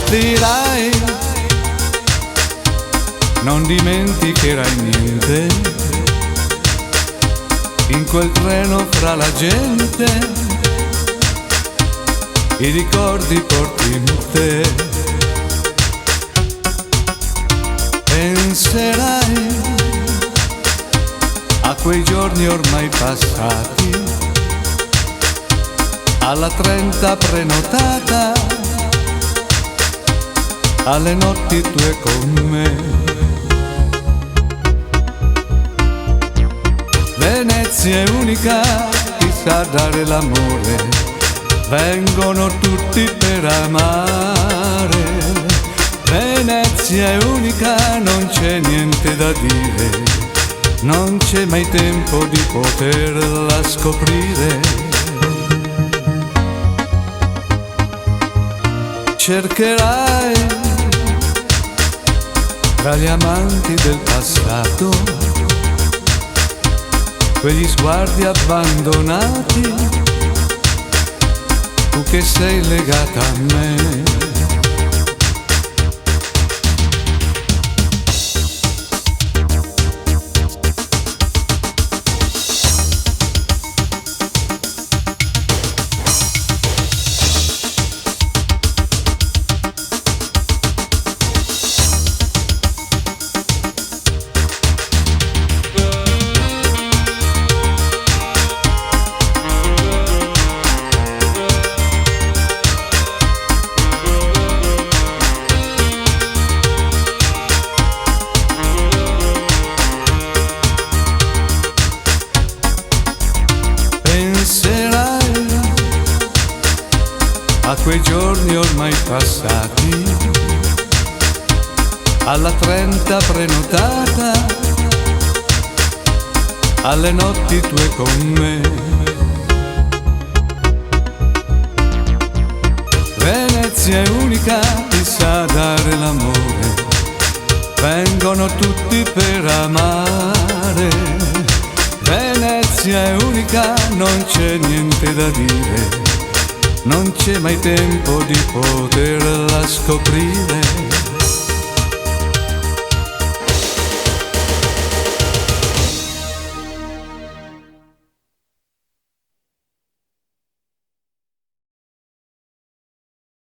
Partirai, non dimenticherai niente, in quel treno fra la gente, i ricordi porti in te. Penserai a quei giorni ormai passati, alla 30 prenotata, alle notti tue con me. Venezia è unica, chi sa dare l'amore, vengono tutti per amare. Venezia è unica, non c'è niente da dire, non c'è mai tempo di poterla scoprire. Cercherai tra gli amanti del passato quegli sguardi abbandonati, tu che sei legata a me. Penserai a quei giorni ormai passati, alla 30 prenotata, alle notti tue con me. Venezia è unica, chi sa dare l'amore, vengono tutti per amare. Venezia è unica, non c'è niente da dire, non c'è mai tempo di poterla scoprire.